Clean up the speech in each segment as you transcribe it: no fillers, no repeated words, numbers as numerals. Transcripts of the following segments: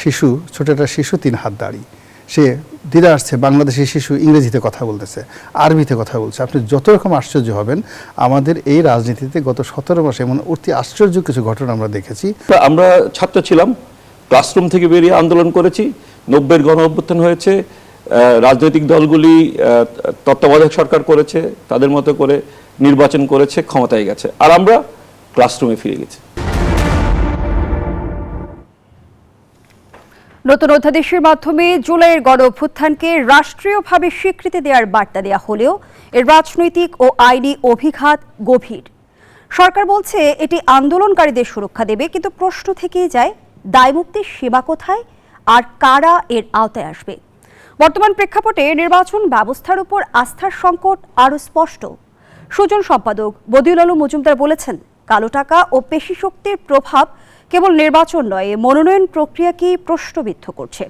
শিশু, ছোট একটা শিশু 3 হাত দাড়ি, সে ধীরে আসছে, বাংলাদেশি শিশু ইংরেজিতে কথা বলতেছে, আরবিতে কথা বলছে। আপনি যত রকম আশ্চর্য হবেন। আমাদের এই রাজনীতিতে গত 17 মাসে এমন অতি আশ্চর্য কিছু ঘটনা আমরা দেখেছি। আমরা ছাত্র ছিলাম, ক্লাসরুম থেকে বেরিয়ে আন্দোলন করেছি, 90-এর গণ অভ্যুত্থান হয়েছে, রাজনৈতিক দলগুলি তত্ত্বাবধায়ক সরকার করেছে, তাদের মতো করে নির্বাচন করেছে, ক্ষমতায় গেছে, আর আমরা ক্লাসরুমে ফিরে গেছি। নতুন অধ্যাদেশের মাধ্যমে জুলাইয়ের গণ অভ্যুত্থানকে রাষ্ট্রীয়ভাবে স্বীকৃতি দেওয়ার বার্তা দেওয়া হলেও এর রাজনৈতিক ও আইনি অভিঘাত গভীর। সরকার বলছে এটি আন্দোলনকারীদের সুরক্ষা দেবে, কিন্তু প্রশ্ন থেকেই যায় দায়মুক্তির সীমা কোথায় আর কারা এর আওতায় আসবে। বর্তমান প্রেক্ষাপটে নির্বাচন ব্যবস্থার উপর আস্থার সংকট আরও স্পষ্ট। সুজন সম্পাদক বদিউল আলম মজুমদার বলেছেন, কালো টাকা ও পেশি শক্তির প্রভাব কেবল নির্বাচন নয়, মনোনয়ন প্রক্রিয়াকেই প্রশ্নবিদ্ধ করছে।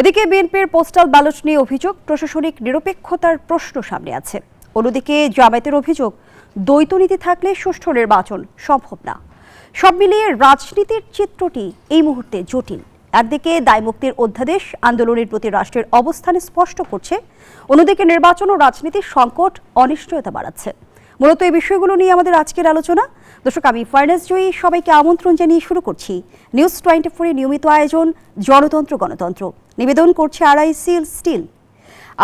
এদিকে বিএনপির পোস্টাল ব্যালট নিয়ে অভিযোগ, প্রশাসনিক নিরপেক্ষতার প্রশ্ন সামনে আছে। অন্যদিকে জামায়াতের অভিযোগ, দ্বৈত নীতি থাকলে সুষ্ঠু নির্বাচন সম্ভব না। সব মিলিয়ে রাজনীতির চিত্রটি এই মুহূর্তে জটিল। একদিকে দায়মুক্তির অধ্যাদেশ আন্দোলনের প্রতি রাষ্ট্রের অবস্থান স্পষ্ট করছে, অন্যদিকে নির্বাচন ও রাজনীতির সংকট অনিশ্চয়তা বাড়াচ্ছে। মূলত এই বিষয়গুলো নিয়ে আমাদের আজকের আলোচনা। দর্শক, আমি ফার্নাস জয়ী, সবাইকে আমন্ত্রণ জানিয়ে শুরু করছি নিউজ 24 নিয়মিত আয়োজন জনতন্ত্র গণতন্ত্র। নিবেদন করছে আরআইসি স্টিল।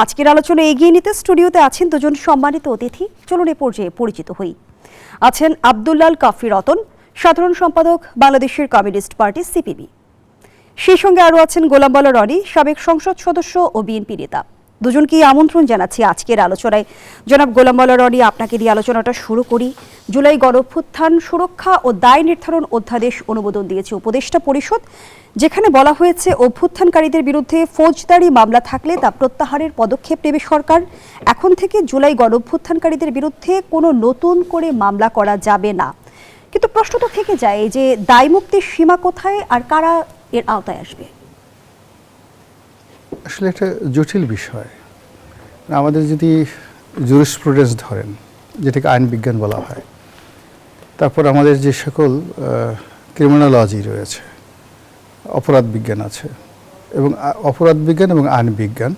আজকের আলোচনা এগিয়ে নিতে স্টুডিওতে আছেন দুজন সম্মানিত অতিথি। চলুন এ পর্যায়ে পরিচিত হই। আছেন আব্দুল্লাল কাফি রতন, সাধারণ সম্পাদক বাংলাদেশের কমিউনিস্ট পার্টি সিপিবি। সেই সঙ্গে আরও আছেন গোলাম বালা রনি, সাবেক সংসদ সদস্য ও বিএনপি নেতা। দুজনকেই আমন্ত্রণ জানাচ্ছি আজকের আলোচনায়। জনাব গোলাম বালা রনি, আপনাকে দিয়ে আলোচনাটা শুরু করি। জুলাই গণঅভ্যুত্থান সুরক্ষা ও দায় নির্ধারণ অধ্যাদেশ অনুমোদন দিয়েছে উপদেষ্টা পরিষদ, যেখানে বলা হয়েছে অভ্যুত্থানকারীদের বিরুদ্ধে ফৌজদারি মামলা থাকলে তা প্রত্যাহারের পদক্ষেপ নেবে সরকার। এখন থেকে জুলাই গণঅভ্যুত্থানকারীদের বিরুদ্ধে কোনো নতুন করে মামলা করা যাবে না। কিন্তু প্রশ্ন তো থেকে যায় যে দায়মুক্তির সীমা কোথায় আর কারা এর আওতায় আসবে? আসলে একটা জটিল বিষয়। আমাদের যদি জুরিসপ্রুডেন্স ধরেন, যেটাকে আইন বিজ্ঞান বলা হয়, তারপর আমাদের যে সকল ক্রিমিনোলজি রয়েছে, অপরাধ বিজ্ঞান আছে, এবং অপরাধ বিজ্ঞান এবং আইন বিজ্ঞান,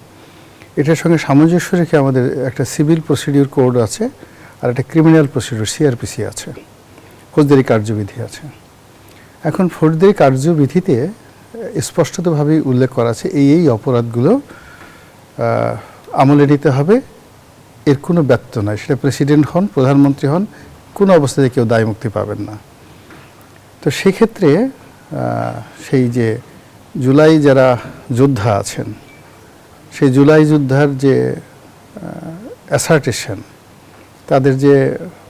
এটার সঙ্গে সামঞ্জস্য রেখে আমাদের একটা সিভিল প্রসিডিউর কোড আছে, আর একটা ক্রিমিনাল প্রসিডিউর সিআরপিসি আছে, ফৌজদারি কার্যবিধি আছে। এখন ফৌজদারি কার্যবিধিতে স্পষ্টতভাবেই উল্লেখ করা আছে এই অপরাধগুলো আমলে নিতে হবে, এর কোনো ব্যর্থ নয়। সেটা প্রেসিডেন্ট হন, প্রধানমন্ত্রী হন, কোনো অবস্থাতে কেউ দায়মুক্তি পাবেন না। তো সেক্ষেত্রে সেই যে জুলাই যারা যোদ্ধা আছেন, সেই জুলাই যোদ্ধার যে অ্যাসার্টেশন, তাদের যে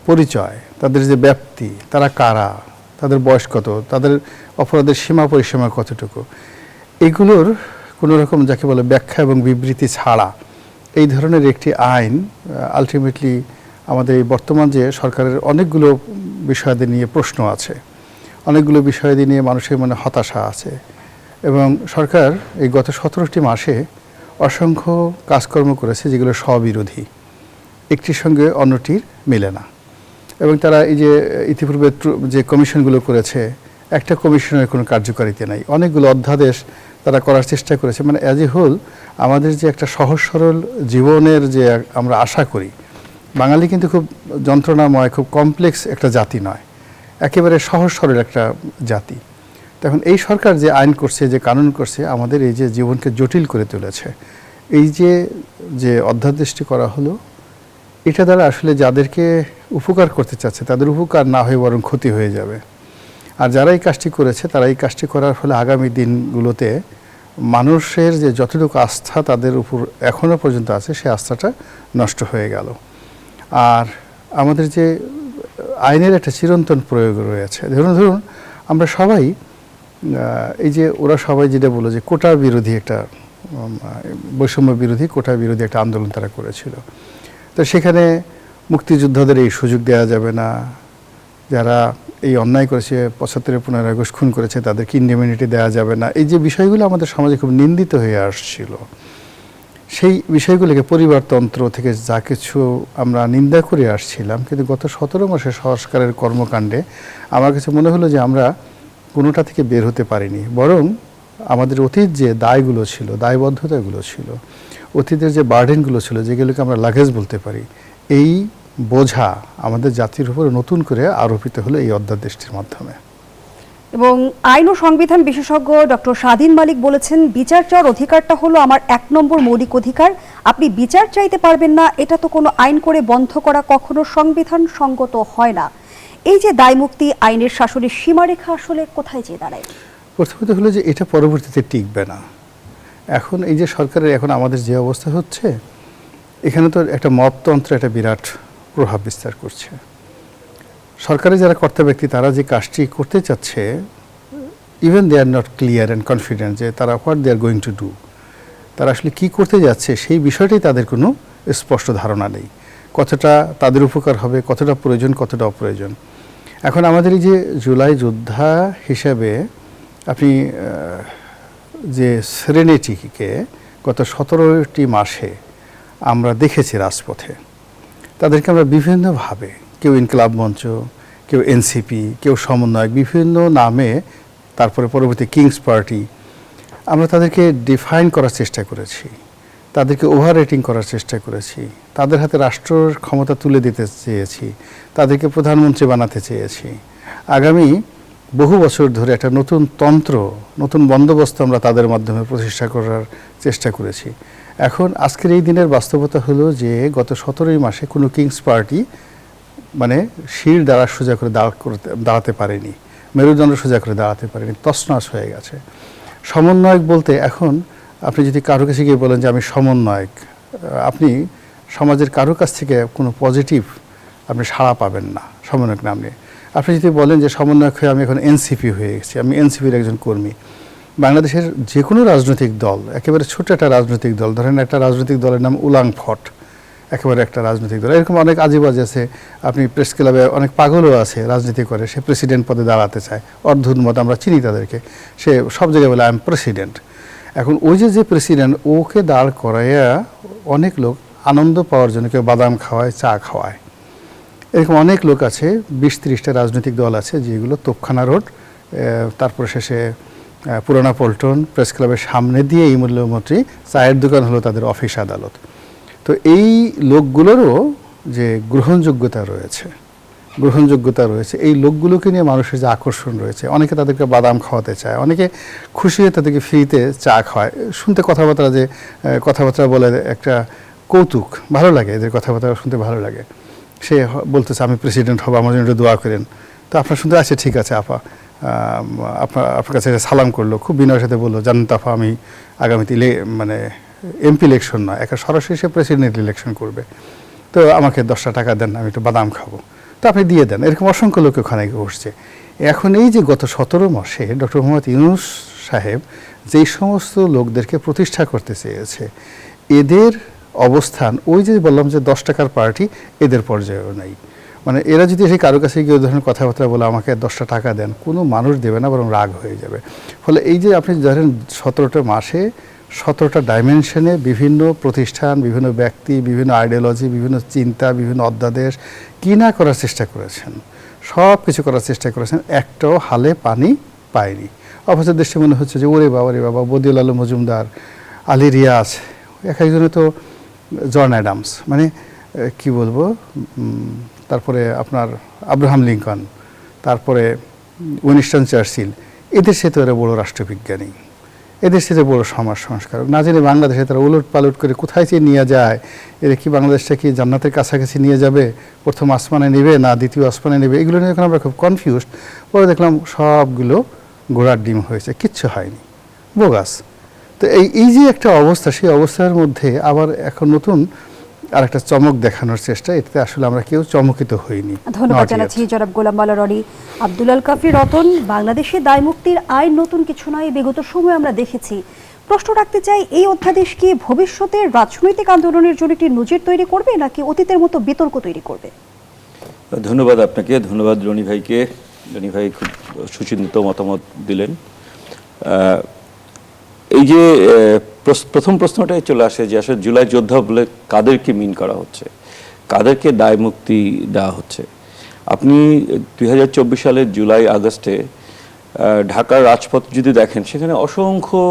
পরিচয়, তাদের যে ব্যাপ্তি, তারা কারা, তাদের বয়স কত, তাদের অপরাধের সীমা পরিসীমা কতটুকু, এগুলোর কোনো রকম যাকে বলে ব্যাখ্যা এবং বিবৃতি ছাড়া এই ধরনের একটি আইন আলটিমেটলি আমাদের এই বর্তমান যে সরকারের অনেকগুলো বিষয়াদি নিয়ে প্রশ্ন আছে, অনেকগুলো বিষয়াদি নিয়ে মানুষের মনে হতাশা আছে, এবং সরকার এই গত 17টি মাসে অসংখ্য কাজকর্ম করেছে যেগুলো স্ববিরোধী, একটির সঙ্গে অন্যটির মেলে না। এবং তারা এই যে ইতিপূর্বে যে কমিশনগুলো করেছে, একটা কমিশনের কোনো কার্যকারিতা নাই, অনেকগুলো অধ্যাদেশ তারা করার চেষ্টা করেছে। মানে অ্যাজ এ হোল আমাদের যে একটা সহজ সরল জীবনের যে আমরা আশা করি, বাঙালি কিন্তু খুব যন্ত্রণাময়, খুব কমপ্লেক্স একটা জাতি নয়, একেবারে সহজ সরল একটা জাতি। তখন এই সরকার যে আইন করছে, যে কানুন করছে, আমাদের এই যে জীবনকে জটিল করে তুলেছে। এই যে অধ্যাদেশটি করা হলো, এটা দ্বারা আসলে যাদেরকে উপকার করতে চাচ্ছে তাদের উপকার না হয়ে বরং ক্ষতি হয়ে যাবে। আর যারা এই কাজটি করেছে, তারা এই কাজটি করার ফলে আগামী দিনগুলোতে মানুষের যে যতটুকু আস্থা তাদের উপর এখনও পর্যন্ত আছে, সেই আস্থাটা নষ্ট হয়ে গেল। আর আমাদের যে আইনের একটা চিরন্তন প্রয়োগ রয়েছে, ধরুন আমরা সবাই এই যে ওরা সবাই যেটা বলো যে কোটা বিরোধী একটা বৈষম্য বিরোধী, কোটা বিরোধী একটা আন্দোলন তারা করেছিল। তো সেখানে মুক্তিযোদ্ধাদের এই সুযোগ দেওয়া যাবে না, যারা এই অন্যায় করেছে, 75 15 আগস্ট খুন করেছে, তাদেরকে ইন্ডেমনিটি দেওয়া যাবে না। এই যে বিষয়গুলো আমাদের সমাজে খুব নিন্দিত হয়ে আসছিল, সেই বিষয়গুলোকে পরিবারতন্ত্র থেকে যা কিছু আমরা নিন্দা করে আসছিলাম, কিন্তু গত 17 মাসের সংস্কারের কর্মকাণ্ডে আমার কাছে মনে হলো যে আমরা কোনোটা থেকে বের হতে পারিনি, বরং আমাদের অতীত যে দায়গুলো ছিল, দায়বদ্ধতাগুলো ছিল, অতীতের যে বার্ডেনগুলো ছিল, যেগুলোকে আমরা লাগেজ বলতে পারি, এই বোঝা আমাদের জাতির উপরে নতুন করে আরোপিত হলো এই অধ্যাদেশটির মাধ্যমে। এবং আইন ও সংবিধান বিশেষজ্ঞ ডক্টর স্বাধীন মালিক বলেছেন, বিচার চাওয়ার অধিকারটা হলো আমার 1 নম্বর মৌলিক অধিকার। আপনি বিচার চাইতে পারবেন না, এটা তো কোনো আইন করে বন্ধ করা কখনো সংবিধান সঙ্গত হয় না। এই যে দায়মুক্তি আইনের শাসনের সীমারেখা আসলে কোথায় যেয়ে দাঁড়ায়? প্রথমত হলো যে এটা পরবর্তীতে টিকবে না। এখন এই যে সরকারের এখন আমাদের যে অবস্থা হচ্ছে, এখানে তো একটা মততন্ত্র একটা বিরাট প্রভাব বিস্তার করছে। সরকারের যারা কর্তা ব্যক্তি তারা যে কাজটি করতে চাচ্ছে, even they are not clear and confident যে তারা what they are going to do, তারা আসলে কী করতে যাচ্ছে সেই বিষয়টাই তাদের কোনো স্পষ্ট ধারণা নেই। কতটা তাদের উপকার হবে, কতটা প্রয়োজন, কতটা অপ্রয়োজন। এখন আমাদের এই যে জুলাই যোদ্ধা হিসেবে আপনি যে সেরেনিটিকে গত 17টি মাসে আমরা দেখেছি রাজপথে, তাদেরকে আমরা বিভিন্নভাবে, কেউ ইনকলাব মঞ্চ, কেউ এনসিপি, কেউ সমন্বয়ক, বিভিন্ন নামে, তারপরে পরবর্তী কিংস পার্টি, আমরা তাদেরকে ডিফাইন করার চেষ্টা করেছি, তাদেরকে ওভার রেটিং করার চেষ্টা করেছি, তাদের হাতে রাষ্ট্রের ক্ষমতা তুলে দিতে চেয়েছি, তাদেরকে প্রধানমন্ত্রী বানাতে চেয়েছি। আগামী বহু বছর ধরে একটা নতুন তন্ত্র, নতুন বন্দোবস্ত আমরা তাদের মাধ্যমে প্রতিষ্ঠা করার চেষ্টা করেছি। এখন আজকের এই দিনের বাস্তবতা হলো যে গত 17 মাসে কোনো কিংস পার্টি মানে শির দ্বারা সোজা করে দাঁড়াতে পারেনি, মেরুদণ্ড সোজা করে দাঁড়াতে পারেনি, তছনছ হয়ে গেছে। সমন্বয়ক বলতে এখন আপনি যদি কারো কাছে গিয়ে বলেন যে আমি সমন্বয়ক, আপনি সমাজের কারো কাছ থেকে কোনো পজিটিভ আপনি সাড়া পাবেন না সমন্বয়ক নাম নিয়ে। আপনি যদি বলেন যে সমন্বয়ক হয়ে আমি এখন এনসিপি হয়ে গেছি, আমি এনসিপির একজন কর্মী, বাংলাদেশের যে কোনো রাজনৈতিক দল, একেবারে ছোট একটা রাজনৈতিক দল, ধরেন একটা রাজনৈতিক দলের নাম উলাং ফট, একেবারে একটা রাজনৈতিক দল, এরকম অনেক আজিবাজি আছে। আপনি প্রেস ক্লাবে অনেক পাগলও আছে, রাজনীতি করে, সে প্রেসিডেন্ট পদে দাঁড়াতে চায়, অর্ধুন্মত, আমরা চিনি তাদেরকে, সে সব জায়গায় বলে আই এম প্রেসিডেন্ট। এখন ওই যে প্রেসিডেন্ট, ওকে দাঁড় করাইয়া অনেক লোক আনন্দ পাওয়ার জন্য কেউ বাদাম খাওয়ায়, চা খাওয়ায়, এরকম অনেক লোক আছে। 20-30টা রাজনৈতিক দল আছে যেগুলো তোপখানা রোড, তারপর শেষে পুরানা পল্টন, প্রেস ক্লাবের সামনে দিয়ে এই মূল্যমন্ত্রী, চায়ের দোকান হলো তাদের অফিস আদালত। তো এই লোকগুলোরও যে গ্রহণযোগ্যতা রয়েছে, এই লোকগুলোকে নিয়ে মানুষের যে আকর্ষণ রয়েছে, অনেকে তাদেরকে বাদাম খাওয়াতে চায়, অনেকে খুশি হয়ে তাদেরকে ফ্রিতে চা খাওয়ায়, শুনতে কথাবার্তা বলে একটা কৌতুক, ভালো লাগে, এদের কথাবার্তা শুনতে ভালো লাগে। সে বলতেছে আমি প্রেসিডেন্ট হব, আমার জন্য একটু দোয়া করেন। তো আপনার শুনতে আছে, ঠিক আছে আপা, আপনার কাছে সালাম করলো, খুব বিনয়ের সাথে বললো, জানেন তো আপা, আমি আগামীতে মানে এমপি ইলেকশন নয়, একটা সরাসরি সে প্রেসিডেন্ট ইলেকশন করবে, তো আমাকে 10টা টাকা দেন, আমি একটু বাদাম খাবো। তো আপনি দিয়ে দেন। এরকম অসংখ্য লোক ওখানে বসছে। এখন এই যে গত 17 মাসে ডক্টর মোহাম্মদ ইউনূস সাহেব যেই সমস্ত লোকদেরকে প্রতিষ্ঠা করতে চেয়েছে, এদের অবস্থান ওই যে বললাম যে 10 টাকার পার্টি, এদের পর্যায়েও নাই। মানে এরা যদি সেই কারো কাছে গিয়ে ধরেন কথাবার্তা বলে আমাকে 10টা টাকা দেন, কোনো মানুষ দেবে না, বরং রাগ হয়ে যাবে। ফলে এই যে আপনি ধরেন 17টা মাসে 17টা ডাইমেনশনে বিভিন্ন প্রতিষ্ঠান, বিভিন্ন ব্যক্তি, বিভিন্ন আইডিওলজি, বিভিন্ন চিন্তা, বিভিন্ন অধ্যাদেশ কি না করার চেষ্টা করেছেন, সব কিছু করার চেষ্টা করেছেন, একটাও হালে পানি পায়নি। অথচ দেশে মনে হচ্ছে যে ওরে বাবা, বদিউল আলম মজুমদার, আলী রিয়াজ, এক একজনে তো জন অ্যাডামস, মানে কি বলবো, তারপরে আপনার আব্রাহাম লিঙ্কন, তারপরে উইনস্টন চার্চিল, এদের সাথে এরা বড় রাষ্ট্রবিজ্ঞানী, এদের সাথে বড় সমাজ সংস্কারক, না জেনে বাংলাদেশে তারা উলট পালট করে কোথায় চেয়ে নিয়ে যায়। এরা কি বাংলাদেশটা কি জান্নাতের কাছাকাছি নিয়ে যাবে, প্রথম আসমানে নেবে না দ্বিতীয় আসমানে নেবে, এগুলো নিয়ে এখন আমরা খুব কনফিউজড। পরে দেখলাম সবগুলো ঘোড়ার ডিম হয়েছে, কিচ্ছু হয়নি, বোগাস। তো এই যে একটা অবস্থা, সেই অবস্থার মধ্যে আবার এখন নতুন আর একটা চমক দেখানোর চেষ্টা, এতে আসলে আমরা কেউ চমকিত হইনি। ধন্যবাদ জানাচ্ছি জনাব গোলাম মাওলা রনি। আব্দুল আল কাফি রতন, বাংলাদেশে দায়মুক্তির আইন নতুন কিছু নয়, বিগত সময় আমরা দেখেছি। প্রশ্ন রাখতে চাই, এই অধ্যাদেশ কি ভবিষ্যতের রাজনৈতিক আন্দোলনের জন্য একটি নজির তৈরি করবে, নাকি অতীতের মতো বিতর্ক তৈরি করবে? ধন্যবাদ আপনাকে, ধন্যবাদ রনি ভাইকে। রনি ভাই খুব সুচিন্তিত মতামত দিলেন। এই যে প্রথম প্রশ্নটাই চলে আসে যে আসলে জুলাই যোদ্ধা বলে কাদেরকে মিন করা হচ্ছে, কাদেরকে দায় মুক্তি দেওয়া হচ্ছে। আপনি 2024 সালের জুলাই আগস্টে ঢাকার রাজপথ যদি দেখেন সেখানে অসংখ্য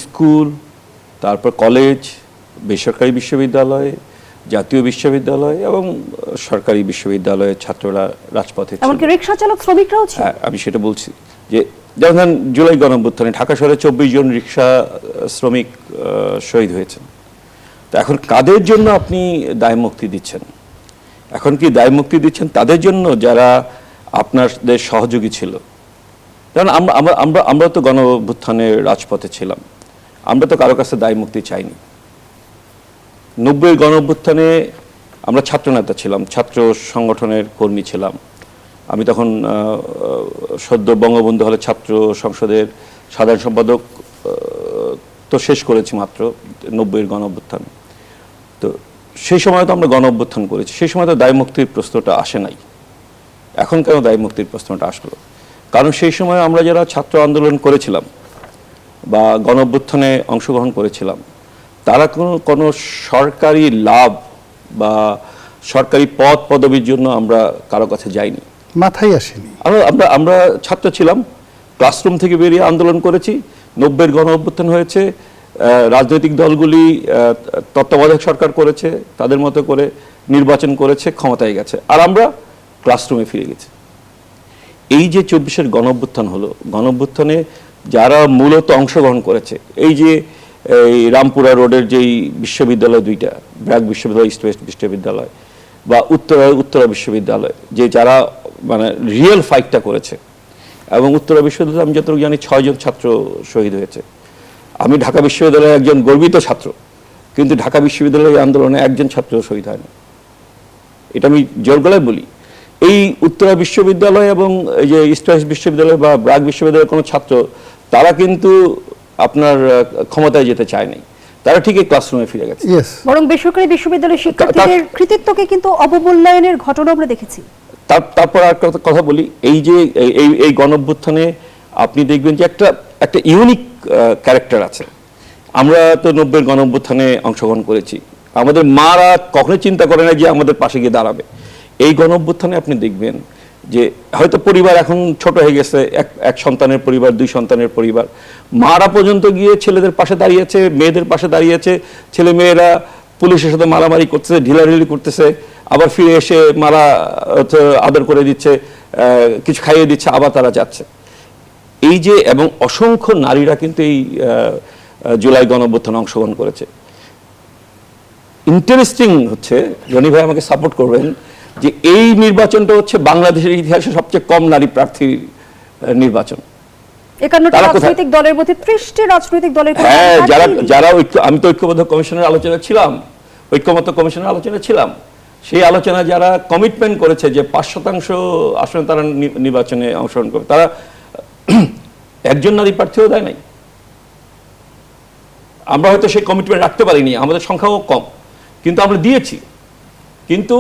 স্কুল, তারপর কলেজ, বেসরকারি বিশ্ববিদ্যালয়, জাতীয় বিশ্ববিদ্যালয় এবং সরকারি বিশ্ববিদ্যালয়ের ছাত্ররা রাজপথে ছিল। এমনকি রিকশা চালক শ্রমিকরাও ছিল। হ্যাঁ, আমি সেটা বলছি যে যেমন জুলাই গণঅভ্যুত্থানে ঢাকা শহরে 24 জন রিকশা শ্রমিক শহীদ হয়েছেন। তো এখন কাদের জন্য আপনি দায়মুক্তি দিচ্ছেন? এখন কি দায়মুক্তি দিচ্ছেন তাদের জন্য যারা আপনাদের সহযোগী ছিল? কারণ আমরা তো গণঅভ্যুত্থানের রাজপথে ছিলাম, আমরা তো কারো কাছে দায়মুক্তি চাইনি। 90-এর গণঅভ্যুত্থানে আমরা ছাত্রনেতা ছিলাম, ছাত্র সংগঠনের কর্মী ছিলাম। আমি তখন সদ্য বঙ্গবন্ধু হলে ছাত্র সংসদের সাধারণ সম্পাদক তো শেষ করেছি মাত্র 90-এর গণঅভ্যুত্থানে। তো সেই সময় তো আমরা গণঅভ্যুত্থান করেছি, সেই সময় তো দায়মুক্তির প্রশ্নটা আসে নাই। এখন কেন দায়মুক্তির প্রশ্নটা আসলো? কারণ সেই সময় আমরা যারা ছাত্র আন্দোলন করেছিলাম বা গণঅভ্যুত্থানে অংশগ্রহণ করেছিলাম, তারা কোনো সরকারি লাভ বা সরকারি পদ পদবীর জন্য আমরা কারো কাছে যাইনি, মাথায় আসেনি। আমরা ছাত্র ছিলাম, ক্লাসরুম থেকে বেরিয়ে আন্দোলন করেছি। 90-এর গণঅভ্যুত্থান হয়েছে, রাজনৈতিক দলগুলি তত্ত্বাবধায়ক সরকার করেছে, তাদের মতো করে নির্বাচন করেছে, ক্ষমতায় গেছে, আর আমরা ক্লাসরুমে ফিরে গেছি। এই যে 24-এর গণঅভ্যুত্থান হলো, গণঅভ্যুত্থানে যারা মূলত অংশগ্রহণ করেছে, এই যে এই রামপুরা রোডের যেই বিশ্ববিদ্যালয় দুইটা, ব্র্যাক বিশ্ববিদ্যালয়, ইস্ট ওয়েস্ট বিশ্ববিদ্যালয় বা উত্তরা বিশ্ববিদ্যালয়, যে যারা মানে রিয়েল ফাইটটা করেছে, এবং উত্তরা বিশ্ববিদ্যালয়ে আমি যতটুকু জানি 6 জন ছাত্র শহীদ হয়েছে। আমি ঢাকা বিশ্ববিদ্যালয়ের একজন গর্বিত ছাত্র, কিন্তু ঢাকা বিশ্ববিদ্যালয়ের আন্দোলনে একজন ছাত্র শহীদ হয়নি, এটা আমি জোর গলায় বলি। এই উত্তরা বিশ্ববিদ্যালয় এবং এই যে ইস্ট ওয়েস্ট বিশ্ববিদ্যালয় বা ব্র্যাক বিশ্ববিদ্যালয়ের কোনো ছাত্র, তারা কিন্তু আপনার ক্ষমতায় যেতে চায় নাই, তারা ঠিকই ক্লাসরুমে ফিরে গেছে। বরং বেসরকারি বিশ্ববিদ্যালয়ের শিক্ষার্থীদের কৃতিত্বকে কিন্তু অবমূল্যায়নের ঘটনা আমরা দেখেছি। তারপর আর কথা বলি, এই যে এই গণঅভ্যুত্থানে আপনি দেখবেন যে একটা ইউনিক ক্যারেক্টার আছে। আমরা তো 90-এর গণঅভ্যুত্থানে অংশগ্রহণ করেছি, আমাদের মারা কখনোই চিন্তা করে না যে আমাদের পাশে গিয়ে দাঁড়াবে। এই গণঅভ্যুত্থানে আপনি দেখবেন যে হয়তো পরিবার এখন ছোট হয়ে গেছে, এক সন্তানের পরিবার, 2 সন্তানের পরিবার, মারা পর্যন্ত গিয়ে ছেলেদের পাশে দাঁড়িয়েছে, মেয়েদের পাশে দাঁড়িয়েছে, ছেলে মেয়েরা পুলিশের সাথে মারামারি করতেছে, ঢিলাঢিলি করতেছে, আবার ফিরে এসে মারা আদর করে দিচ্ছে, কিছু খাইয়ে দিচ্ছে, আবার তারা যাচ্ছে। এই যে, এবং অসংখ্য নারীরা কিন্তু এই জুলাই গণঅভ্যুত্থানে অংশগ্রহণ করেছে। ইন্টারেস্টিং হচ্ছে, রনি ভাই আমাকে সাপোর্ট করবেন, যে এই নির্বাচনটা হচ্ছে বাংলাদেশের ইতিহাসে সবচেয়ে কম নারী প্রার্থীর নির্বাচন। 51টি রাজনৈতিক দলের মধ্যে 30টি রাজনৈতিক দলের, হ্যাঁ, যারা আমি তো ঐক্যবদ্ধ কমিশনের আলোচনা ছিলাম, ঐক্যমত্য কমিশনের আলোচনা ছিলাম, সেই আলোচনা যারা কমিটমেন্ট করেছে যে 5% আসনে তারা নির্বাচনে অংশগ্রহণ করবে, তারা একজন নারী প্রার্থীও দেয় নাই। আমরা হয়তো সেই কমিটমেন্ট রাখতে পারিনি, আমাদের সংখ্যাও কম, কিন্তু আমরা দিয়েছি। কিন্তু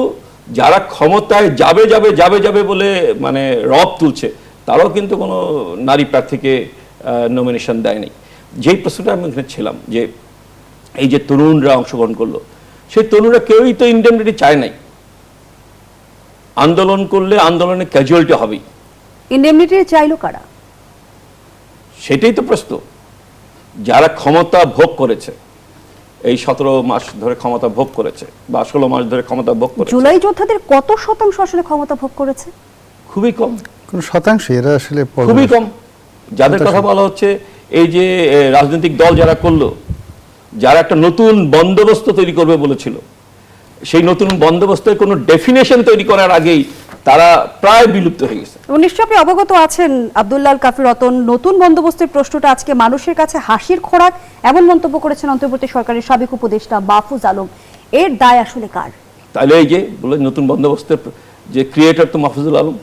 যারা ক্ষমতায় যাবে বলে মানে রব তুলছে, তারাও কিন্তু কোনো নারী প্রার্থীকে নমিনেশন দেয়নি। যেই প্রশ্নটা আমি ওখানে ছিলাম, যে এই যে তরুণরা অংশগ্রহণ করলো, সেই তরুণরা কেউই তো ইন্ডেমনিটি চায় নাই। আন্দোলন করলে আন্দোলনে ক্যাজুয়ালিটি হবেই। ইন্ডেমনিটি চাইলো কারা? সেটাই তো প্রশ্ন। যারা ক্ষমতা ভোগ করেছে, এই 17 মাস ধরে ক্ষমতা ভোগ করেছে বা 16 মাস ধরে ক্ষমতা ভোগ করেছে। জুলাই যোদ্ধাদের কত শতাংশ আসলে ক্ষমতা ভোগ করেছে? খুবই কম। কোন শতাংশ? এরা আসলে খুবই কম। যাদের কথা বলা হচ্ছে, এই যে রাজনৈতিক দল যারা করলো, যারা একটা নতুন বন্দোবস্ত তৈরি করবে বলেছিল, সেই নতুন বন্দোবস্তের কোনো ডেফিনেশন তৈরি করার আগেই তারা প্রায় বিলুপ্ত হয়ে গেছে। এবং নিশ্চয়ই আপনি অবগত আছেন আব্দুল্লাহ কাফি রতন, নতুন বন্দোবস্তের প্রশ্নটা আজকে মানুষের কাছে হাসির খোরাক, এমন মন্তব্য করেছেন অন্তর্বর্তী সরকারের সাবেক উপদেষ্টা মাহফুজ আলম। এর দায় আসলে কার? তাহলে এই যে বলে নতুন বন্দোবস্তের যে ক্রিয়েটর তো মাহফুজুল আলম।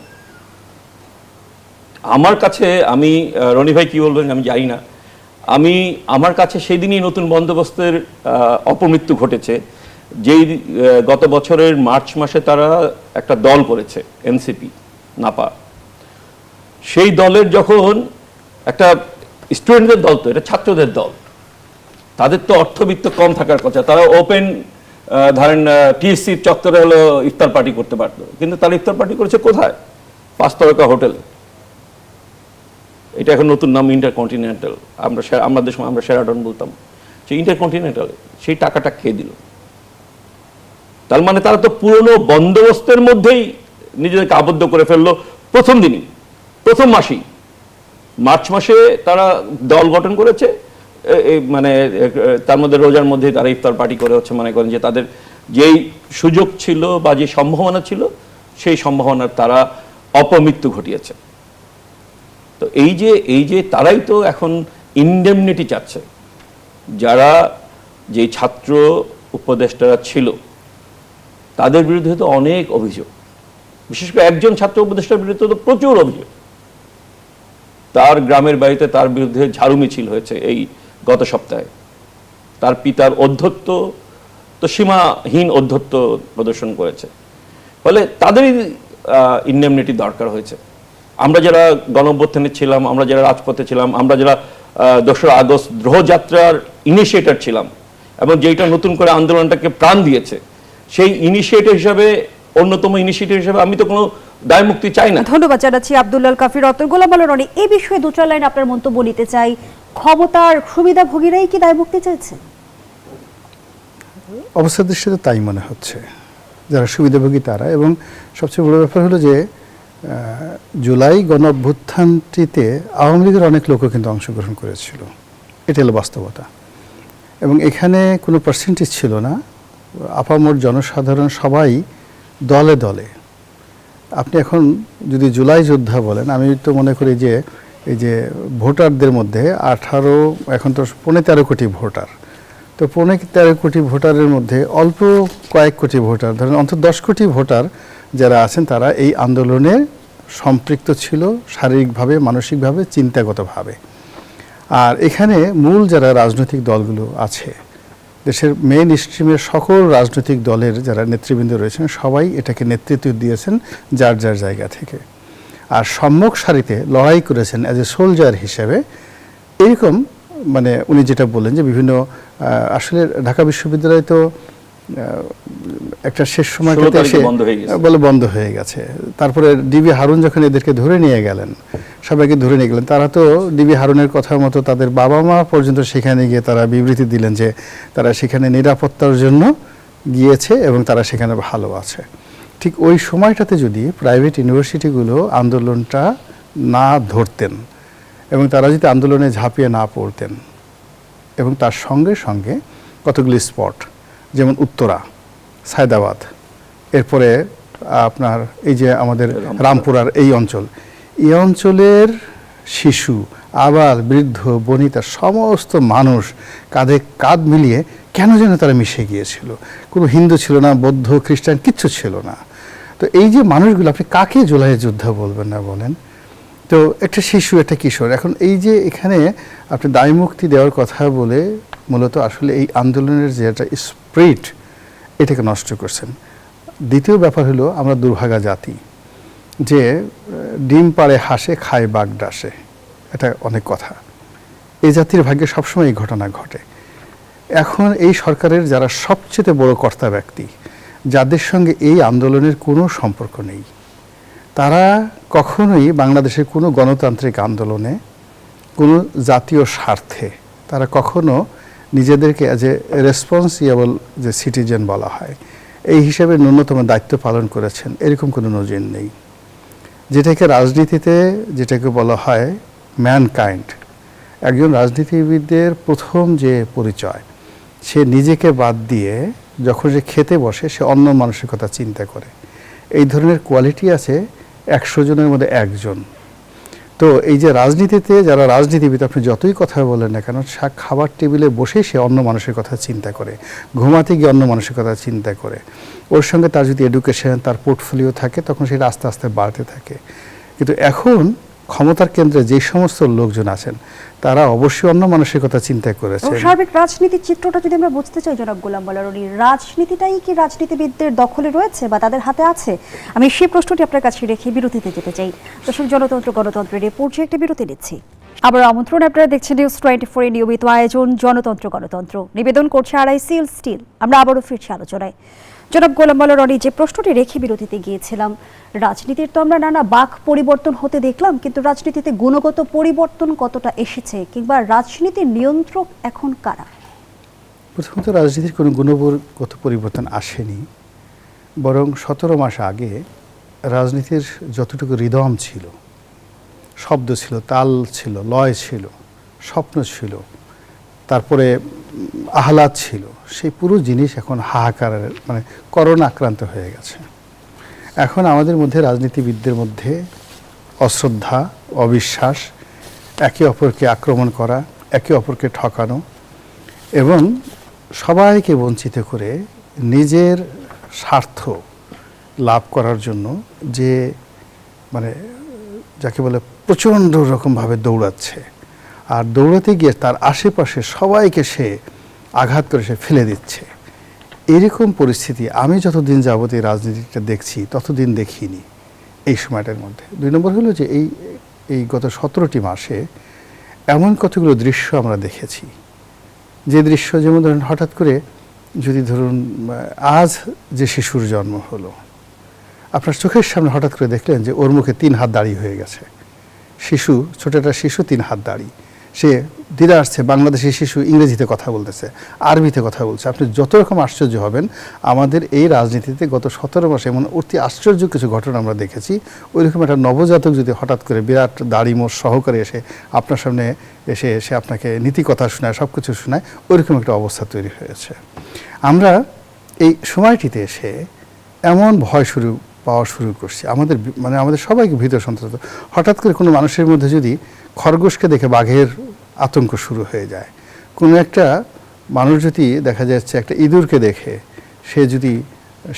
আমার কাছে, আমি রনি ভাই কি বলবেন আমি জানি না, আমার কাছে সেই দিনই নতুন বন্দোবস্তের অপমৃত্যু ঘটেছে, যেই গত বছরের মার্চ মাসে তারা একটা দল করেছে, এনসিপি নাপা। সেই দলের যখন একটা স্টুডেন্টদের দল, তো এটা ছাত্রদের দল, তাদের তো অর্থবিত্ত কম থাকার কথা, তারা ওপেন ধরেন টিএসসির চত্বরে হলো ইফতার পার্টি করতে পারতো, কিন্তু তারা ইফতার পার্টি করেছে কোথায়? 5 তারকা হোটেল। এটা এখন নতুন নাম ইন্টারকন্টিনেন্টাল, আমাদের সময় আমরা শেরাটন বলতাম, সেই ইন্টারকন্টিনেন্টাল সেই টাকাটা খেয়ে দিল। তার মানে তারা তো পুরনো বন্দোবস্তের মধ্যেই নিজেদেরকে আবদ্ধ করে ফেললো প্রথম দিনই, প্রথম মাসেই। মার্চ মাসে তারা দল গঠন করেছে, মানে তার মধ্যে রোজার মধ্যে তারা ইফতার পার্টি করে হচ্ছে মনে করেন যে তাদের যেই সুযোগ ছিল বা যে সম্ভাবনা ছিল সেই সম্ভাবনার তারা অপমৃত্যু ঘটিয়েছে। তো এই যে তারাই তো এখন ইনডেমনিটি চাচ্ছে, যারা যে ছাত্র উপদেষ্টারা ছিল তাদের বিরুদ্ধে তো অনেক অভিযোগ, বিশেষ করে একজন ছাত্র উপদেষ্টার বিরুদ্ধে তো প্রচুর অভিযোগ। তার গ্রামের বাড়িতে তার বিরুদ্ধে ঝাড়ু মিছিল হয়েছে এই গত সপ্তাহে। তার পিতার অধ্যত্ব তো সীমাহীন অধ্যত্ব প্রদর্শন করেছে, ফলে তাদেরই ইনডেমনিটি দরকার হয়েছে। আমরা যারা গণঅভ্যুত্থানে ছিলাম, আমরা যারা রাজপথে ছিলাম, আমরা যারা 2রা আগস্ট গ্রহযাত্রার ইনিশিয়েটর ছিলাম এবং যেটা নতুন করে আন্দোলনটাকে প্রাণ দিয়েছে, সেই ইনিশিয়েটর হিসাবে, অন্যতম ইনিশিয়েটর হিসাবে আমি তো কোনো দায় মুক্তি চাই না। ধন্যবাদ জানাচ্ছি আব্দুল্লাহ কাফির। রতন গোলাম আলী রনি, এই বিষয়ে 2-4 লাইন আপনার মন্তব্য নিতে চাই। ক্ষমতার সুবিধাভোগীরাই কি দায় মুক্তি চাইছে? অবস্থার দৃষ্টিতে তাই মনে হচ্ছে, যারা সুবিধাভোগী তারা। এবং সবচেয়ে বড় ব্যাপার হলো যে জুলাই গণ অভ্যুত্থানটিতে আওয়ামী লীগের অনেক লোকও কিন্তু অংশগ্রহণ করেছিল, এটা হলো বাস্তবতা। এবং এখানে কোনো পার্সেন্টেজ ছিল না, আপামর জনসাধারণ সবাই দলে দলে। আপনি এখন যদি জুলাই যোদ্ধা বলেন, আমি তো মনে করি যে এই যে ভোটারদের মধ্যে 18, এখন তো 15-13 কোটি ভোটার, তো 15-13 কোটি ভোটারের মধ্যে অল্প কয়েক কোটি ভোটার, ধরেন অন্তত 10 কোটি ভোটার যারা আছেন তারা এই আন্দোলনে সম্পৃক্ত ছিল শারীরিকভাবে, মানসিকভাবে, চিন্তাগতভাবে। আর এখানে মূল যারা রাজনৈতিক দলগুলো আছে, দেশের মেইন স্ট্রিমের সকল রাজনৈতিক দলের যারা নেতৃবৃন্দ রয়েছেন সবাই এটাকে নেতৃত্ব দিয়েছেন যার যার জায়গা থেকে। আর সম্মুখ সারিতে লড়াই করেছেন অ্যাজ এ সোলজার হিসেবে। এরকম মানে উনি যেটা বললেন যে বিভিন্ন আসলে ঢাকা বিশ্ববিদ্যালয় তো একটা শেষ সময় বলে বন্ধ হয়ে গেছে। তারপরে ডিবি হারুন যখন এদেরকে ধরে নিয়ে গেলেন, সবাইকে ধরে নিয়ে গেলেন, তারা তো ডিবি হারুনের কথা মতো তাদের বাবা মা পর্যন্ত সেখানে গিয়ে তারা বিবৃতি দিলেন যে তারা সেখানে নিরাপত্তার জন্য গিয়েছে এবং তারা সেখানে ভালো আছে। ঠিক ওই সময়টাতে যদি প্রাইভেট ইউনিভার্সিটিগুলো আন্দোলনটা না ধরতেন এবং তারা যদি আন্দোলনে ঝাঁপিয়ে না পড়তেন, এবং তার সঙ্গে সঙ্গে কতগুলি স্পট যেমন উত্তরা, সায়দাবাদ, এরপরে আপনার এই যে আমাদের রামপুরার এই অঞ্চলের শিশু, আবার বৃদ্ধ, বনিতা, সমস্ত মানুষ কাঁধে কাঁধ মিলিয়ে কেন যেন তারা মিশে গিয়েছিল। কোনো হিন্দু ছিল না, বৌদ্ধ, খ্রিস্টান কিচ্ছু ছিল না। তো এই যে মানুষগুলো, আপনি কাকে জুলাইয়ের যোদ্ধা বলবেন না বলেন? তো একটা শিশু, একটা কিশোর, এখন এই যে এখানে আপনি দায় মুক্তি দেওয়ার কথা বলে মূলত আসলে এই আন্দোলনের যে একটা স্পিরিট এটাকে নষ্ট করছেন। দ্বিতীয় ব্যাপার হলো আমরা দুর্ভাগা জাতি, যে ডিম পাড়ে হাসে খায় বাঘ ডাসে, এটা অনেক কথা। এই জাতির ভাগ্যে সবসময় এই ঘটনা ঘটে। এখন এই সরকারের যারা সবচেয়ে বড় কর্তা ব্যক্তি, যাদের সঙ্গে এই আন্দোলনের কোনো সম্পর্ক নেই, তারা কখনোই বাংলাদেশের কোনো গণতান্ত্রিক আন্দোলনে, কোনো জাতীয় স্বার্থে তারা কখনো নিজেদেরকে অ্যাজ এ রেসপন্সিবল যে সিটিজেন বলা হয় এই হিসেবে ন্যূনতম দায়িত্ব পালন করেছেন, এরকম কোনো নজির নেই। যেটাকে বলা হয় ম্যানকাইন্ড। একজন রাজনীতিবিদের প্রথম যে পরিচয়, সে নিজেকে বাদ দিয়ে যখন সে খেতে বসে সে অন্য মানুষের কথা চিন্তা করে। এই ধরনের কোয়ালিটি আছে 100 জনের মধ্যে একজন। তো এই যে রাজনীতিতে যারা রাজনীতিবিদ, আপনি যতই কথা বলেন না কেন, খাবার টেবিলে বসেই সে অন্য মানুষের কথা চিন্তা করে, ঘুমাতে গিয়ে অন্য মানুষের কথা চিন্তা করে। ওর সঙ্গে তার যদি এডুকেশন, তার পোর্টফোলিও থাকে, তখন সেটা আস্তে আস্তে বাড়তে থাকে। কিন্তু এখন ক্ষমতার কেন্দ্রে যে সমস্ত লোকজন আছেন তারা অবশ্যই অন্য মানুষের কথা চিন্তা করেছে। সার্বিক রাজনীতির চিত্রটা যদি আমরা বুঝতে চাই জনাব গোলাম মাওলা রনি, রাজনীতিটাই কি রাজনীতিবিদদের দখলে রয়েছে বা তাদের হাতে আছে? আমি সেই প্রশ্নটি আপনার কাছে রেখে বিরতিতে যেতে চাই। দর্শক, গণতন্ত্রের এই পর্যায়ে একটা বিরতি নিচ্ছি। আবার আমন্ত্রণ, আপনারা দেখছেন নিউজ 24 এর নিয়মিত আয়োজন গণতন্ত্র। নিবেদন করছে আড়াই সিল স্টিল। আমরা আবারও ফিরছি আলোচনায়। জনাব গোলাম মোল্লা রনি, যে প্রশ্নটি রেখে বিরতিতে গিয়েছিলাম, রাজনীতির তো আমরা নানা বাক পরিবর্তন হতে দেখলাম, কিন্তু রাজনীতিতে গুণগত পরিবর্তন কতটা এসেছে, কিংবা রাজনীতির নিয়ন্ত্রক এখন কারা? প্রথমত রাজনীতির কোনো গুণগত পরিবর্তন আসেনি, বরং 17 মাস আগে রাজনীতির যতটুকু রিদম ছিল, শব্দ ছিল, তাল ছিল, লয় ছিল, স্বপ্ন ছিল, তারপরে আহ্লাদ ছিল, সেই পুরো জিনিস এখন হাহাকারের মানে করোনা আক্রান্ত হয়ে গেছে। এখন আমাদের মধ্যে রাজনীতিবিদদের মধ্যে অশ্রদ্ধা, অবিশ্বাস, একে অপরকে আক্রমণ করা, একে অপরকে ঠকানো এবং সবাইকে বঞ্চিত করে নিজের স্বার্থ লাভ করার জন্য যে মানে যাকে বলে প্রচণ্ড রকমভাবে দৌড়াচ্ছে, আর দৌড়াতে গিয়ে তার আশেপাশে সবাইকে সে আঘাত করে সে ফেলে দিচ্ছে। এরকম পরিস্থিতি আমি যতদিন যাবত এই রাজনীতিটা দেখছি ততদিন দেখিনি এই সময়টার মধ্যে। 2 নম্বর হলো যে এই গত 17টি মাসে এমন কতগুলো দৃশ্য আমরা দেখেছি, যে দৃশ্য যেমন ধরুন হঠাৎ করে যদি ধরুন আজ যে শিশুর জন্ম হলো, আপনার চোখের সামনে হঠাৎ করে দেখলেন যে ওর মুখে 3 হাত দাড়ি হয়ে গেছে। শিশু, ছোট একটা শিশু, 3 হাত দাড়ি, সে ধীরে আসছে, বাংলাদেশি শিশু ইংরেজিতে কথা বলতেছে, আরবিতে কথা বলছে। আপনি যত রকম আশ্চর্য হবেন। আমাদের এই রাজনীতিতে গত 17 মাসে এমন অতি আশ্চর্য কিছু ঘটনা আমরা দেখেছি। ওইরকম একটা নবজাতক যদি হঠাৎ করে বিরাট দাড়ি মোষ সহকারে এসে আপনার সামনে এসে আপনাকে নীতি কথা শোনায়, সব কিছু শোনায়, ওইরকম একটা অবস্থা তৈরি হয়েছে। আমরা এই সময়টিতে এসে এমন ভয় পাওয়া শুরু করছি, আমাদের সবাইকে ভীত সন্ত্রস্ত। হঠাৎ করে কোনো মানুষের মধ্যে যদি খরগোশকে দেখে বাঘের আতঙ্ক শুরু হয়ে যায়, কোনো একটা মানুষ যদি দেখা যাচ্ছে একটা ইঁদুরকে দেখে সে যদি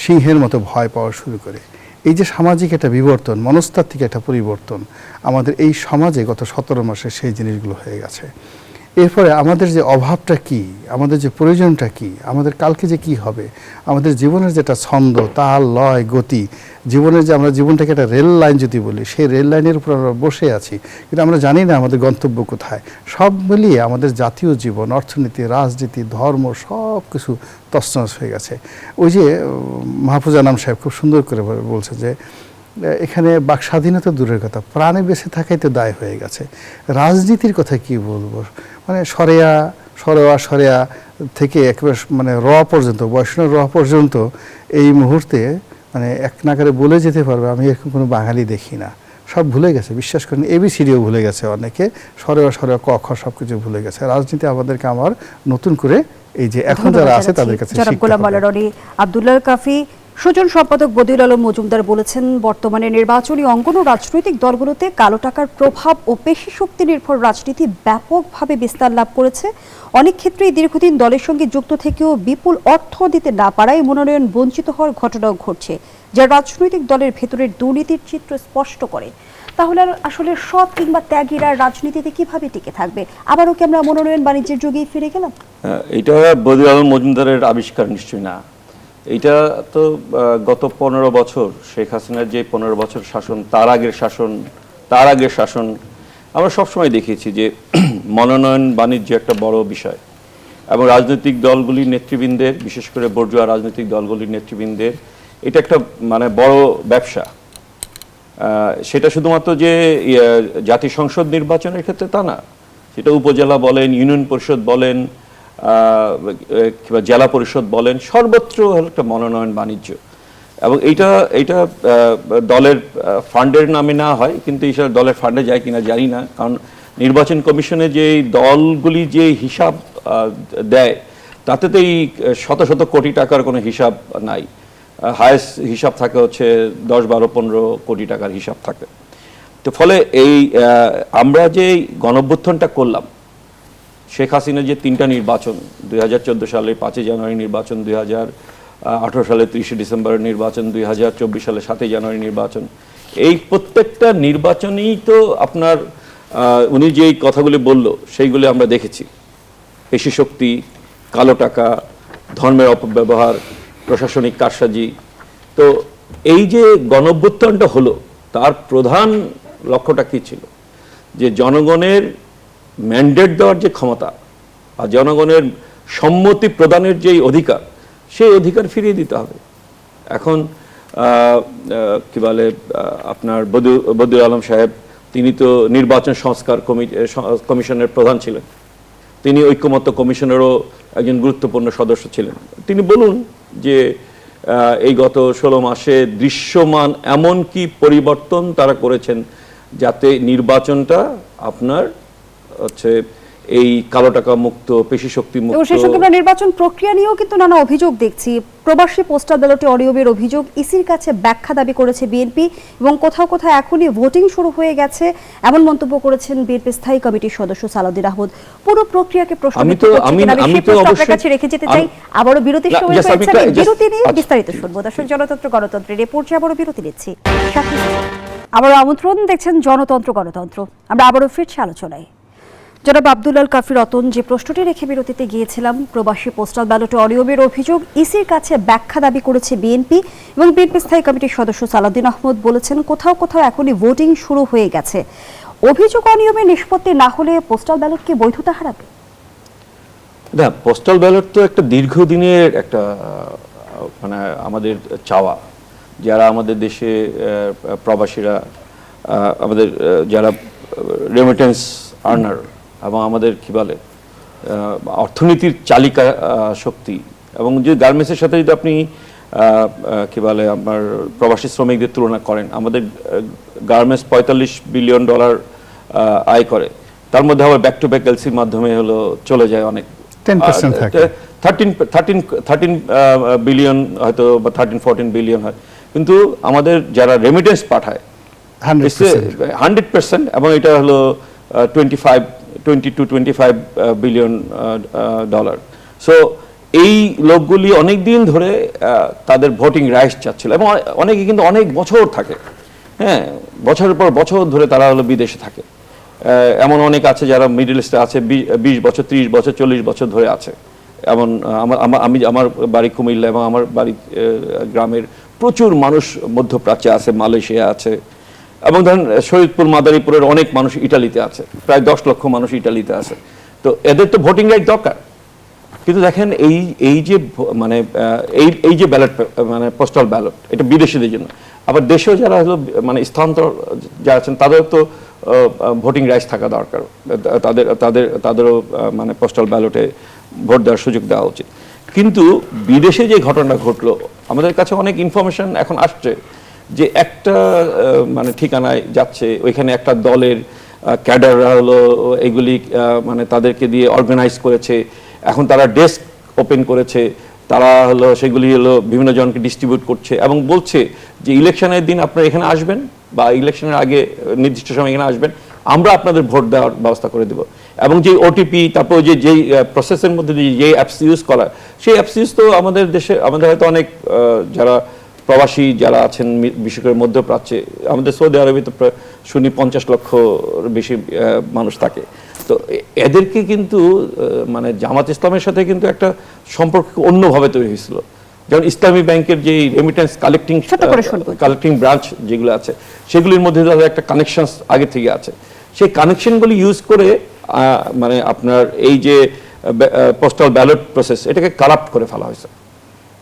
সিংহের মতো ভয় পাওয়া শুরু করে, এই যে সামাজিক একটা বিবর্তন, মনস্তাত্ত্বিক একটা পরিবর্তন আমাদের এই সমাজে গত 17 মাসে সেই জিনিসগুলো হয়ে গেছে। এরপরে আমাদের যে অভাবটা কি, আমাদের যে প্রয়োজনটা কি, আমাদের কালকে যে কি হবে, আমাদের জীবনের যেটা ছন্দ, তাল, লয়, গতি, জীবনের যে আমরা জীবনটাকে একটা রেল লাইন যদি বলি, সেই রেল লাইনের উপর আমরা বসে আছি, কিন্তু আমরা জানি না আমাদের গন্তব্য কোথায়। সব মিলিয়ে আমাদের জাতীয় জীবন, অর্থনীতি, রাজনীতি, ধর্ম সব কিছু তছনছ হয়ে গেছে। ওই যে মাহফুজ আনাম সাহেব খুব সুন্দর করে বলছে যে এখানে বাক স্বাধীনতা দূরের কথা, প্রাণে বেঁচে থাকাই তো দায় হয়ে গেছে। রাজনীতির কথা কি বলবো, মানে সরেয়া থেকে একেবারে মানে র পর্যন্ত, বৈষ্ণব র পর্যন্ত এই মুহূর্তে মানে এক নাগারে বলে যেতে পারবে আমি এরকম কোনো বাঙালি দেখি না। সব ভুলে গেছে, বিশ্বাস করেন, ABCDও ভুলে গেছে অনেকে, সরেয়া ক খ সব কিছু ভুলে গেছে। রাজনীতি আমাদেরকে আমার নতুন করে এই যে এখন যারা আছে তাদের কাছে গোলাম মোল্লা রনি। আব্দুল্লাহ কাফি, সুজন সম্পাদক বদিউল আলম মজুমদার বলেছেন, বর্তমানে নির্বাচনী অঙ্গন ও রাজনৈতিক দলগুলোতে কালো টাকার প্রভাব ও পেশি শক্তি নির্ভর রাজনীতি ব্যাপকভাবে বিস্তার লাভ করেছে। অনেক ক্ষেত্রেই দীর্ঘদিন দলের সঙ্গে যুক্ত থেকেও বিপুল অর্থ দিতে না পারায় মনোনয়ন বঞ্চিত হওয়ার ঘটনাও ঘটছে, যা রাজনৈতিক দলের ভেতরের দুর্নীতির চিত্র স্পষ্ট করে। তাহলে আসলে সৎ কিংবা ত্যাগীরা রাজনীতিতে কিভাবে টিকে থাকবে? আবারও কি আমরা মনোনয়ন বাণিজ্যের যুগেই ফিরে গেলাম? এটা বদিউল আলম মজুমদারের আবিষ্কার নিশ্চয়ই না। এটা তো গত 15 বছর শেখ হাসিনার যে 15 বছর শাসন, তার আগের শাসন আমরা সবসময় দেখেছি যে মনোনয়ন বাণিজ্য একটা বড় বিষয়, এবং রাজনৈতিক দলগুলির নেতৃবৃন্দের, বিশেষ করে বর্জুয়া রাজনৈতিক দলগুলির নেতৃবৃন্দের এটা একটা মানে বড় ব্যবসা। সেটা শুধুমাত্র যে জাতীয় সংসদ নির্বাচনের ক্ষেত্রে তা না, সেটা উপজেলা বলেন, ইউনিয়ন পরিষদ বলেন, কিংবা জেলা পরিষদ বলেন, সর্বত্র একটা মনোনয়ন বাণিজ্য। এবং এইটা দলের ফান্ডের নামে না হয়, কিন্তু এই দলের ফান্ডে যায় কিনা জানি না, কারণ নির্বাচন কমিশনে যে দলগুলি যে হিসাব দেয় তাতে তো এই শত শত কোটি টাকার কোনো হিসাব নাই। হায়েস্ট হিসাব থাকে হচ্ছে 10, 12, 15 কোটি টাকার হিসাব থাকে। তো ফলে এই আমরা যে গণঅভ্যুত্থানটা করলাম, শেখ হাসিনার যে 3টা নির্বাচন, 2014 সালে 5 জানুয়ারি নির্বাচন, 2018 সালে 30 ডিসেম্বরের নির্বাচন, 2024 সালে 7 জানুয়ারি নির্বাচন, এই প্রত্যেকটা নির্বাচনেই তো আপনার উনি যেই কথাগুলি বলল সেইগুলি আমরা দেখেছি। পেশি শক্তি, কালো টাকা, ধর্মের অপব্যবহার, প্রশাসনিক কারসাজি। তো এই যে গণঅভ্যুত্থানটা হলো তার প্রধান লক্ষ্যটা কী ছিল? যে জনগণের ম্যান্ডেট দেওয়ার যে ক্ষমতা আর জনগণের সম্মতি প্রদানের যেই অধিকার, সেই অধিকার ফিরিয়ে দিতে হবে। এখন কি বলে আপনার বদিউল আলম সাহেব, তিনি তো নির্বাচন সংস্কার কমিশনের প্রধান ছিলেন, তিনি ঐক্যমত্য কমিশনেরও একজন গুরুত্বপূর্ণ সদস্য ছিলেন। তিনি বলুন যে এই গত 16 মাসে দৃশ্যমান এমন কি পরিবর্তন তারা করেছেন যাতে নির্বাচনটা আপনার হচ্ছে এই কালো টাকা মুক্ত, পেশি শক্তি মুক্ত। এবং সেই সঙ্গে আমরা নির্বাচন প্রক্রিয়া নিয়েও কিন্তু নানা অভিযোগ দেখছি। প্রবাসী পোস্টাল ব্যালটে অনিয়মের অভিযোগ, ইসির কাছে ব্যাখ্যা দাবি করেছে বিএনপি, এবং কোথাও কোথাও এখনই ভোটিং শুরু হয়ে গেছে এমন মন্তব্য করেছেন বিএনপি স্থায়ী কমিটির সদস্য সালাউদ্দিন আহমদ। পুরো প্রক্রিয়াকে প্রশ্নবিদ্ধ করছে কিনা আমি সেই প্রশ্ন আপনার কাছে রেখে যেতে চাই। আবারও বিরতির সময় হয়েছে, বিরতি নিয়ে বিস্তারিত শুনবো। দর্শক, জনতন্ত্র গণতন্ত্রের এ পর্যায়ে আবারও বিরতি নিচ্ছি। আবারও আমন্ত্রণ, দেখছেন জনতন্ত্র গণতন্ত্র। আমরা আবারও ফিরছি আলোচনায়। জনাব আব্দুল আল কাফি রতন, যে প্রশ্নটি রেখে বিরতিতে গিয়েছিলাম, প্রবাসী পোস্টাল ব্যালটে অনিয়মের অভিযোগ, ইসির কাছে ব্যাখ্যা দাবি করেছে বিএনপি, এবং বিএনপি স্থায়ী কমিটির সদস্য সালাউদ্দিন আহমদ বলেছেন কোথাও কোথাও এখনই ভোটিং শুরু হয়ে গেছে। অভিযোগ অনিয়মের নিষ্পত্তি না হলে পোস্টাল ব্যালট কি বৈধতা হারাবে? না, পোস্টাল ব্যালট তো একটা দীর্ঘদিনের একটা মানে আমাদের চাওয়া। যারা আমাদের দেশে প্রবাসীরা, আমাদের যারা রেমিটেন্স আর্নার এবং আমাদের কি বলে অর্থনীতির চালিকা শক্তি, এবং যে গার্মেন্টসের সাথে যদি আপনি কি বলে আমার প্রবাসী শ্রমিকদের তুলনা করেন, আমাদের গার্মেন্টস $45 বিলিয়ন আয় করে, তার মধ্যে আবার ব্যাক টু ব্যাক এলসির মাধ্যমে হলো চলে যায় অনেক 10% থাকে, 13 বিলিয়ন হয়তো বা 13-14 বিলিয়ন হয়, কিন্তু আমাদের যারা রেমিটেন্স পাঠায় 100%, এবং এটা হলো 20-25 বিলিয়ন ডলার। সো এই লোকগুলি অনেক দিন ধরে তাদের ভোটিং রাইটস চাচ্ছিল, এবং অনেকে কিন্তু অনেক বছর থাকে, হ্যাঁ, বছরের পর বছর ধরে তারা হলো বিদেশে থাকে। এমন অনেক আছে যারা মিডল ইস্টে আছে 20 বছর, 30 বছর, 40 বছর ধরে আছে। এমন আমার বাড়ি কুমিল্লা, এবং আমার বাড়ি গ্রামের প্রচুর মানুষ মধ্যপ্রাচ্যে আছে, মালয়েশিয়া আছে, এবং ধরেন শহীদপুর মাদারীপুরের অনেক মানুষ ইটালিতে আছে, প্রায় 10 লক্ষ মানুষ ইটালিতে আছে। তো এদের তো ভোটিং রাইট দরকার, কিন্তু দেখেন এই যে মানে এই যে ব্যালট মানে পোস্টাল ব্যালট, এটা বিদেশিদের জন্য। আবার দেশেও যারা হলো মানে স্থানান্তর যারা আছেন তাদেরও তো ভোটিং রাইটস থাকা দরকার, তাদেরও মানে পোস্টাল ব্যালটে ভোট দেওয়ার সুযোগ দেওয়া উচিত। কিন্তু বিদেশে যে ঘটনা ঘটলো, আমাদের কাছে অনেক ইনফরমেশন এখন আসছে যে একটা মানে ঠিকানায় যাচ্ছে, ওইখানে একটা দলের ক্যাডাররা হলো এগুলি মানে তাদেরকে দিয়ে অর্গানাইজ করেছে, এখন তারা ডেস্ক ওপেন করেছে, তারা হলো সেগুলি হলো বিভিন্ন জনকে ডিস্ট্রিবিউট করছে, এবং বলছে যে ইলেকশনের দিন আপনারা এখানে আসবেন বা ইলেকশনের আগে নির্দিষ্ট সময় এখানে আসবেন, আমরা আপনাদের ভোট দেওয়ার ব্যবস্থা করে দেব। এবং যে ওটিপি, তারপর যেই প্রসেসের মধ্যে যে অ্যাপস ইউজ করা, সেই অ্যাপস ইউজ তো আমাদের দেশে, আমাদের হয়তো অনেক যারা প্রবাসী যারা আছেন বিশেষ করে মধ্যপ্রাচ্যে, আমাদের সৌদি আরবে তো শুনি 50 লক্ষ বেশি মানুষ থাকে। তো এদেরকে কিন্তু মানে জামাত ইসলামের সাথে কিন্তু একটা সম্পর্ক অন্যভাবে তৈরি হয়েছিল। যেমন ইসলামী ব্যাংকের যে রেমিটেন্স কালেক্টিং ব্রাঞ্চ যেগুলো আছে, সেগুলির মধ্যে তাদের একটা কানেকশন আগে থেকে আছে। সেই কানেকশনগুলি ইউজ করে মানে আপনার এই যে পোস্টাল ব্যালট প্রসেস, এটাকে কারাপ্ট করে ফেলা হয়েছে।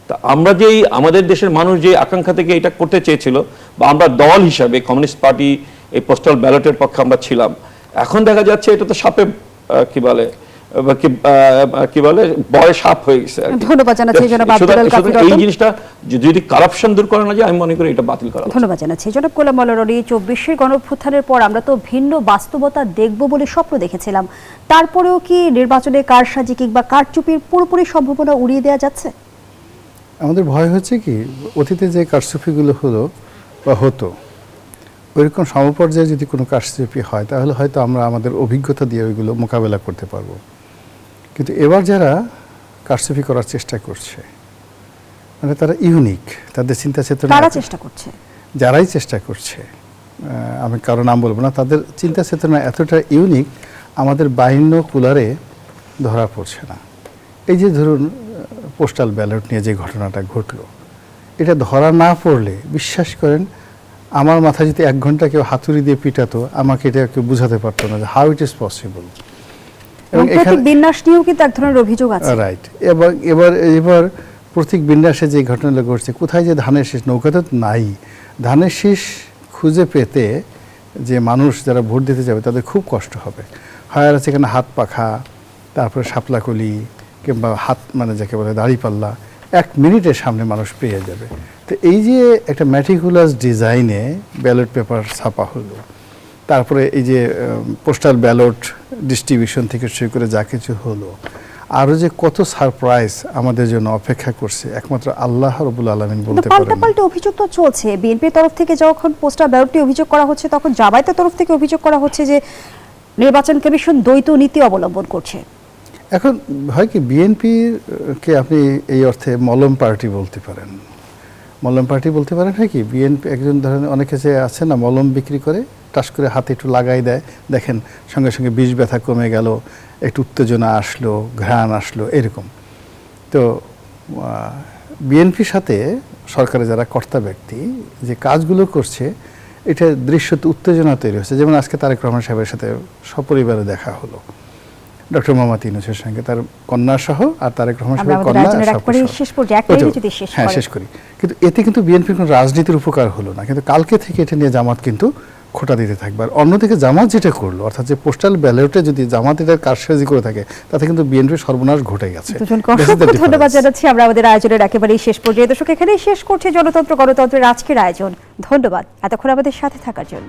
তা আমরা যেই আমাদের দেশের মানুষ যে আকাঙ্ক্ষা থেকে এটা করতে চেয়েছিল, বা আমরা দল হিসাবে কমিউনিস্ট পার্টি এই পোস্টাল ব্যালটের পক্ষে আমরা ছিলাম, এখন দেখা যাচ্ছে এটা তো সাপে কি বলে বয় সাপ হয়ে গেছে। ধন্যবাদ জানাচ্ছি জনাব আব্দুল আল কাফি রতন। এই জিনিসটা যদি কারাপশন দূর করা না যায়, আমি মনে করি এটা বাতিল করা। ধন্যবাদ জানাচ্ছি জনাব গোলাম মাওলা রনি। 24 গণঅভ্যুত্থানের পর আমরা তো ভিন্ন বাস্তবতা দেখব বলে স্বপ্ন দেখেছিলাম, তারপরেও কি নির্বাচনে কারসাজি কিংবা কারচুপির পুরোপুরি সম্ভাবনা উড়িয়ে দেওয়া যাচ্ছে? আমাদের ভয় হচ্ছে কি, অতীতে যে কারচুপিগুলো হলো বা হতো, ওইরকম সমপর্যায়ে যদি কোনো কারচুপি হয় তাহলে হয়তো আমরা আমাদের অভিজ্ঞতা দিয়ে ওইগুলো মোকাবেলা করতে পারবো। কিন্তু এবার যারা কারচুপি করার চেষ্টা করছে, মানে তারা ইউনিক, তাদের চিন্তা চেতনা, তারা চেষ্টা করছে, যারাই চেষ্টা করছে, আমি কারো নাম বলবো না, তাদের চিন্তা চেতনা এতটা ইউনিক, আমাদের বাইন্য কুলারে ধরা পড়ছে না। এই যে ধরুন পোস্টাল ব্যালট নিয়ে যে ঘটনাটা ঘটলো, এটা ধরা না পড়লে বিশ্বাস করেন আমার মাথায় যদি 1 ঘন্টা কেউ হাতুড়ি দিয়ে পিটাতো, আমাকে এটা কেউ বুঝাতে পারতো না যে হাউ ইট ইজ পসিবল। এবং এখানে বিন্যাস নিয়েও কিন্তু এক ধরনের অভিযোগ আছে। রাইট। এবার প্রতীক বিন্যাসে যে ঘটনাগুলো ঘটছে, কোথায় যে ধানের শীষ, নৌকা তো নাই, ধানের শীষ খুঁজে পেতে যে মানুষ যারা ভোট দিতে যাবে তাদের খুব কষ্ট হবে। হয় আছে এখানে হাত পাখা, তারপরে শাপলাকলি কিংবা হাত মানে যাকে বলে দাড়িপাল্লা, 1 মিনিটের সামনে মানুষ পেয়ে যাবে। তো এই যে একটা ম্যাটিকুলাস ডিজাইনে ব্যালট পেপার ছাপা হলো, তারপরে এই যে পোস্টাল ব্যালট ডিস্ট্রিবিউশন থেকে শুরু করে যা কিছু হলো, আরও যে কত সারপ্রাইজ আমাদের জন্য অপেক্ষা করছে একমাত্র আল্লাহ রাব্বুল আলামিন বলতে পারেন। পাল্টাপাল্টি অভিযোগ তো চলছে, বিএনপির তরফ থেকে যখন পোস্টাল ব্যালটটি অভিযোগ করা হচ্ছে, তখন জামায়াতের তরফ থেকে অভিযোগ করা হচ্ছে যে নির্বাচন কমিশন দ্বৈত নীতি অবলম্বন করছে। এখন হয় কি, বিএনপিকে আপনি এই অর্থে মলম পার্টি বলতে পারেন। মলম পার্টি বলতে পারেন হয় কি, বিএনপি একজন ধরেন অনেকে যে আছে না, মলম বিক্রি করে টাস করে হাতে একটু লাগাই দেয়, দেখেন সঙ্গে সঙ্গে বিষ ব্যথা কমে গেল, একটু উত্তেজনা আসলো, ঘ্রাণ আসলো, এরকম। তো বিএনপির সাথে সরকারের যারা কর্তা ব্যক্তি যে কাজগুলো করছে, এটা দৃশ্যত উত্তেজনা তৈরি হচ্ছে। যেমন আজকে তারেক রহমান সাহেবের সাথে সপরিবারে দেখা হলো ডক্টর মোহাম্মদ ইউনূসের সঙ্গে, তার কন্যা সহ, আর তারেক রহমান সাহেবের কন্যা। হ্যাঁ, শেষ করি। কিন্তু এতে কিন্তু বিএনপির কোনো রাজনীতির উপকার হলো না, কিন্তু কালকে থেকে এটা নিয়ে জামাত কিন্তু খোঁটা দিতে থাকবে। আর অন্যদিকে জামাত যেটা করলো, অর্থাৎ যে পোস্টাল ব্যালটে যদি জামাত এটার কারসাজি করে থাকে, তাতে কিন্তু বিএনপির সর্বনাশ ঘটে গেছে। ধন্যবাদ জানাচ্ছি। আমরা আমাদের আয়োজনের একেবারেই শেষ পর্যায়ে, দর্শক এখানেই শেষ করছে জনতন্ত্র গণতন্ত্রের আজকের আয়োজন। ধন্যবাদ এতক্ষণ আমাদের সাথে থাকার জন্য।